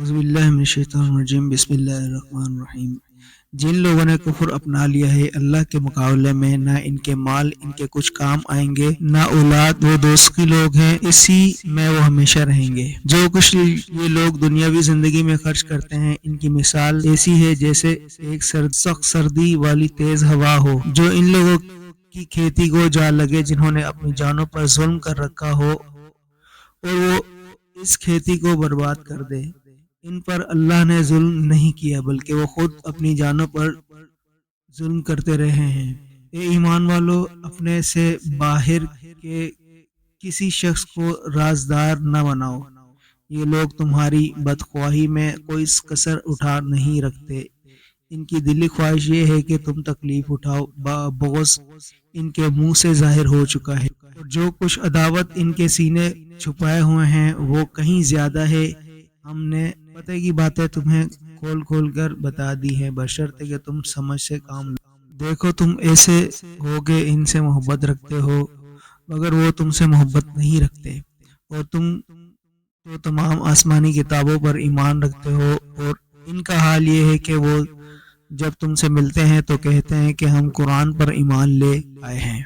اعوذ باللہ من الشیطان الرجیم بسم اللہ الرحمن الرحیم۔ جن لوگوں نے کفر اپنا لیا ہے اللہ کے مقابلے میں، نہ ان کے مال ان کے کچھ کام آئیں گے، نہ اولاد، وہ دوست کی لوگ ہیں، اسی میں وہ ہمیشہ رہیں گے۔ جو کچھ یہ لوگ دنیاوی زندگی میں خرچ کرتے ہیں، ان کی مثال ایسی ہے جیسے ایک سخت سردی والی تیز ہوا ہو جو ان لوگوں کی کھیتی کو جا لگے جنہوں نے اپنی جانوں پر ظلم کر رکھا ہو اور وہ اس کھیتی کو برباد کر دے۔ ان پر اللہ نے ظلم نہیں کیا بلکہ وہ خود اپنی جانوں پر ظلم کرتے رہے ہیں۔ اے ایمان والو، اپنے سے باہر کے کسی شخص کو رازدار نہ بناؤ۔ یہ لوگ تمہاری بدخواہی میں کوئی کسر اٹھا نہیں رکھتے۔ ان کی دلی خواہش یہ ہے کہ تم تکلیف اٹھاؤ، بغض ان کے منہ سے ظاہر ہو چکا ہے، اور جو کچھ عداوت ان کے سینے چھپائے ہوئے ہیں وہ کہیں زیادہ ہے۔ ہم نے پتہ کی باتیں تمہیں کھول کھول کر بتا دی ہیں، بشرطے کہ تم سمجھ سے کام لو۔ دیکھو تم ایسے ہو کہ ان سے محبت رکھتے ہو مگر وہ تم سے محبت نہیں رکھتے، اور تم تو تمام آسمانی کتابوں پر ایمان رکھتے ہو، اور ان کا حال یہ ہے کہ وہ جب تم سے ملتے ہیں تو کہتے ہیں کہ ہم قرآن پر ایمان لے آئے ہیں،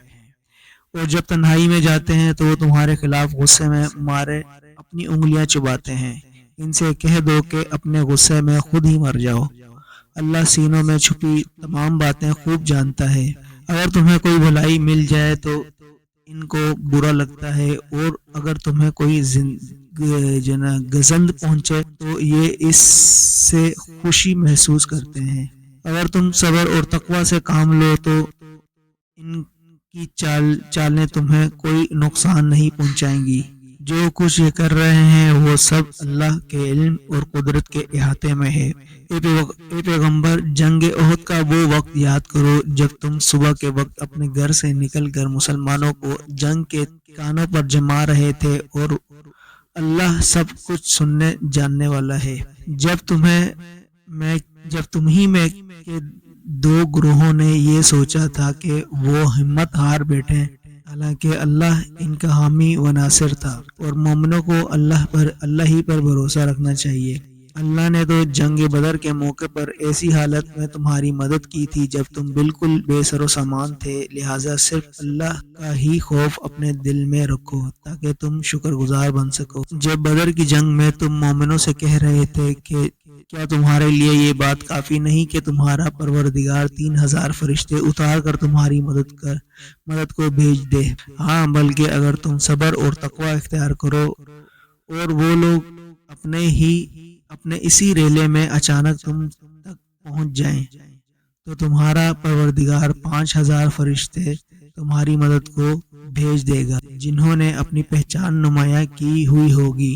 اور جب تنہائی میں جاتے ہیں تو وہ تمہارے خلاف غصے میں مارے اپنی انگلیاں چباتے ہیں۔ ان سے کہہ دو کہ اپنے غصے میں خود ہی مر جاؤ، اللہ سینوں میں چھپی تمام باتیں خوب جانتا ہے۔ اگر تمہیں کوئی بھلائی مل جائے تو ان کو برا لگتا ہے، اور اگر تمہیں کوئی گزند پہنچے تو یہ اس سے خوشی محسوس کرتے ہیں۔ اگر تم صبر اور تقوی سے کام لو تو ان کی چالیں تمہیں کوئی نقصان نہیں پہنچائیں گی۔ جو کچھ یہ کر رہے ہیں وہ سب اللہ کے علم اور قدرت کے احاطے میں ہے۔ اے پیغمبر، جنگ احد کا وہ وقت یاد کرو جب تم صبح کے وقت اپنے گھر سے نکل کر مسلمانوں کو جنگ کے کانوں پر جما رہے تھے، اور اللہ سب کچھ سننے جاننے والا ہے۔ جب تمہیں میں کے دو گروہوں نے یہ سوچا تھا کہ وہ ہمت ہار بیٹھیں، حالانکہ اللہ ان کا حامی و ناصر تھا، اور مومنوں کو اللہ ہی پر بھروسہ رکھنا چاہیے۔ اللہ نے تو جنگ بدر کے موقع پر ایسی حالت میں تمہاری مدد کی تھی جب تم بالکل بے سر و سامان تھے، لہٰذا صرف اللہ کا ہی خوف اپنے دل میں رکھو تاکہ تم شکر گزار بن سکو۔ جب بدر کی جنگ میں تم مومنوں سے کہہ رہے تھے کہ کیا تمہارے لیے یہ بات کافی نہیں کہ تمہارا پروردگار 3000 فرشتے اتار کر تمہاری مدد کو بھیج دے؟ ہاں، بلکہ اگر تم صبر اور تقوی اختیار کرو اور وہ لوگ اپنے اسی ریلے میں اچانک تم تک پہنچ جائیں تو تمہارا پروردگار 5000 فرشتے تمہاری مدد کو بھیج دے گا جنہوں نے اپنی پہچان نمایاں کی ہوئی ہوگی۔